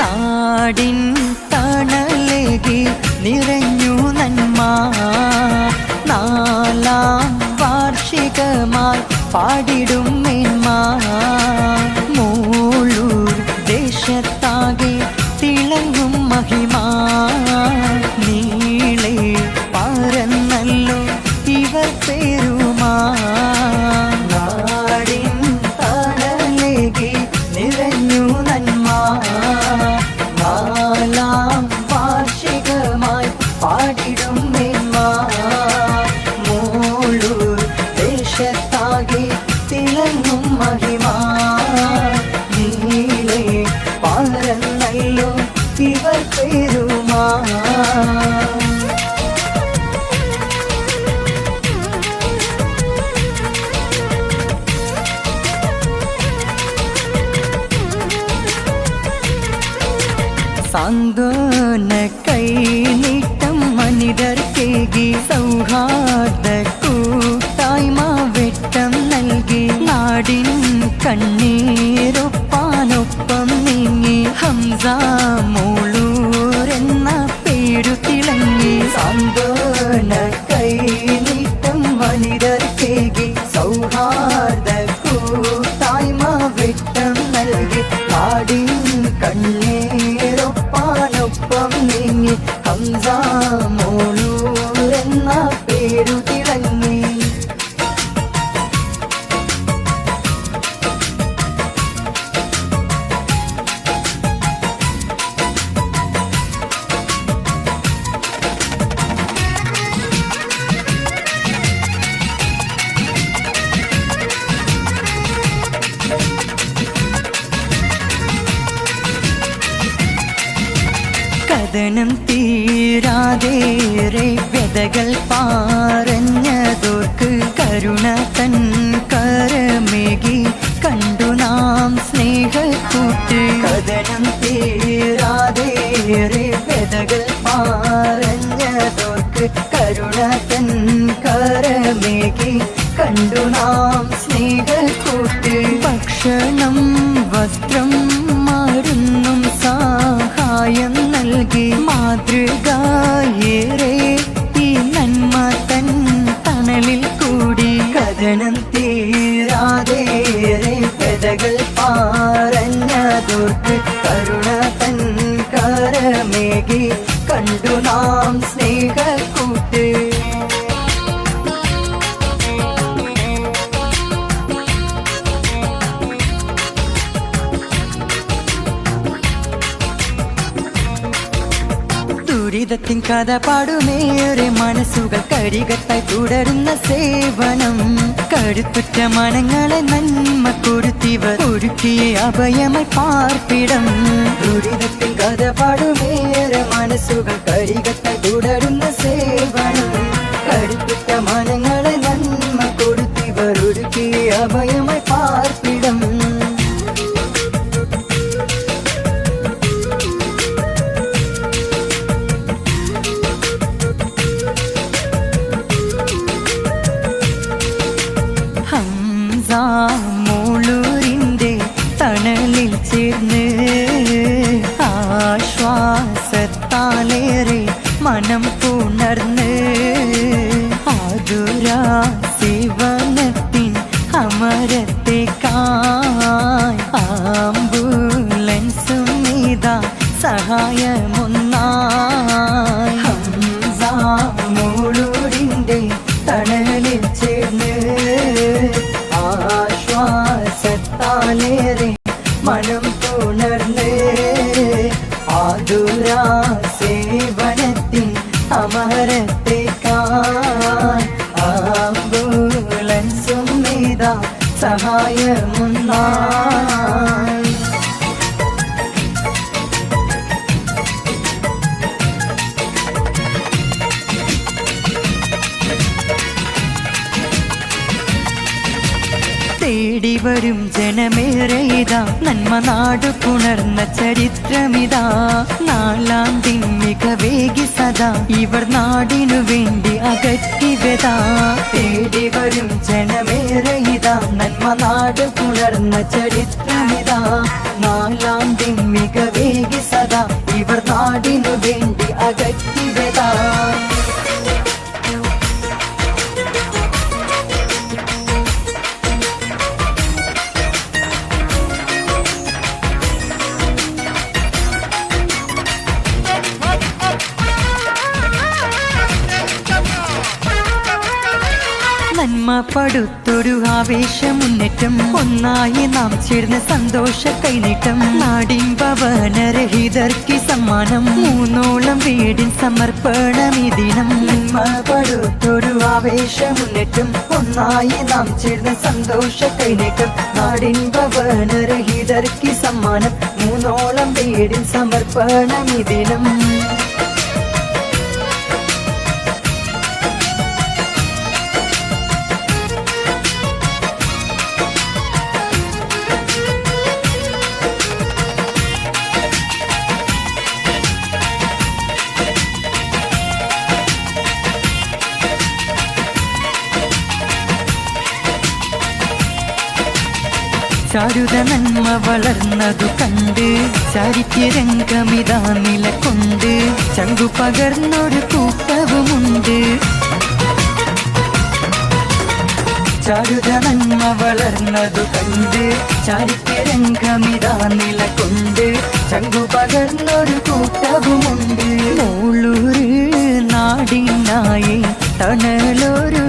നാടിൻ തണലേകി നിറഞ്ഞു നന്മ നാലാം വാർഷികമായി പാടിടും മേന്മ മൂളൂർ ദേശത്താകെ തിളങ്ങും മഹിമ നീളെ പറന്നല്ലോ ഇവർ പേരുമാ നാടിൻ തണലേകി നിറഞ്ഞു നന്മ നാലാം വാർഷികമായി പാടിടും മേന്മ മൂളൂർ ദേശത്താകെ തിളങ്ങും മഹിമ നീളെ പറന്നല്ലോ ഇവർ പേരുമാ സാന്ത്വന കൈനീട്ടം മനിതർക്കേകി സൗഹാർദ്ദ കൂട്ടായ്മ വെട്ടം നൽകി നാടിൻ കണ്ണീരൊപ്പാനൊപ്പം നീങ്ങി ഹംസ മൂളൂരെന്ന പേരു തിളങ്ങി സാന്ത്വന കൈനീട്ടം മനിതർക്കേകി സൗഹാർദ്ദ കൂട്ടായ്മ വെട്ടം നൽകി നാടിൻ കണ്ണീരൊപ്പാനൊപ്പം നീങ്ങി ഹംസ മൂളൂരെന്ന പേരു തിളങ്ങി കഥനം തീരാതേറെ വ്യതകൾ പാറഞ്ഞതോർക്ക് കരുണ തൻ കരമേകി കണ്ടു നാം സ്നേഹക്കൂട്ട് കഥനം തീരാതേറെ വ്യതകൾ പാറഞ്ഞതോർക്ക് കരുണ തൻ കരമേകി കണ്ടു നാം സ്നേഹക്കൂട്ട് ഭക്ഷണം വസ്ത്രം മരുന്നും സഹായം നൽകി മാതൃകയേറെ ഈ നന്മ തൻ തണലിൽ കൂടി കഥനം തീരാതേറെ വ്യതകൾ പാറഞ്ഞതോർക്ക് കരുണ തൻ കരമേകി കണ്ടു നാം സ്നേഹക്കൂട്ട് ദുരിതത്തിൻ കഥ പാടുമേറെ മനസ്സുകൾ കരികത്തായി തുടരുന്ന സേവനം കരുത്തുറ്റ മനങ്ങളെ നന്മ കൊടുത്തിവർ ഒരുക്കിയ അഭയമായി പാർപ്പിടം ദുരിതത്തിൻ കഥ പാടുമേറെ മനസ്സുകൾ കരികത്തായി തുടരുന്ന സേവനം കരുത്തുറ്റ മനങ്ങളെ നന്മ കൊടുത്തിവർ ഒരുക്കിയ അഭയമായി പാർപ്പിടം മൂളൂരിൻ്റെ തണലിൽ ചേർന്ന് ആശ്വാസത്താലേറെ മനം പുണർന്ന് ആതുരാ സേവനത്തിൻ അമരത്തേക്കായി ആംബുലൻസും ഇതാ സഹായമൊന്നായി ഹംസ മൂളൂരിൻ്റെ തണലിൽ ചേർന്ന് ആശ്വാസത്താലേറെ മനം പുണർന്ന് ആതുരാ സേവനത്തിൻ അമരത്തേക്കായി ആംബുലൻസും ഇതാ സഹായമൊന്നായി തേടി വരും ജനമേറെ ഇതാ നന്മ നാടു പുണർന്ന ചരിത്രമിതാ നാലാണ്ടിൻ മികവേകി സദാ ഇവർ നാടിനു വേണ്ടി അകറ്റിവതാ തേടി വരും ജനമേറെ ഇതാ നന്മ നാടു പുണർന്ന ചരിത്രമിതാ നാലാണ്ടിൻ മികവേകി സദാ നന്മ പടുത്തൊരു ആവേശമുന്നേറ്റം ഒന്നായി നാം ചേർന്ന് സന്തോഷ കൈനീട്ടം നാടിൻ ഭവനരഹിതർക്ക് സമ്മാനം മൂന്നോളം വീടിൻ സമർപ്പണം ഈ ദിനം നന്മ പടുത്തൊരു ആവേശമുന്നേറ്റം ഒന്നായി നാം ചേർന്ന് സന്തോഷ കൈനീട്ടം നാടിൻ ഭവനരഹിതർക്ക് സമ്മാനം മൂന്നോളം വീടിൻ സമർപ്പണം ഈ ദിനം ചാരുത നന്മ വളർന്നതു കണ്ട് ചാരിത്യരംഗമിതാ നിലകൊണ്ട് ചങ്കു പകർന്നൊരു കൂട്ടവുമുണ്ട് ചാരുത നന്മ വളർന്നതു കണ്ട് ചാരിത്യരംഗമിതാ നിലകൊണ്ട് ചങ്കു പകർന്നൊരു കൂട്ടവുമുണ്ട് മൂളൂര് നാടിനായി തണലൊരു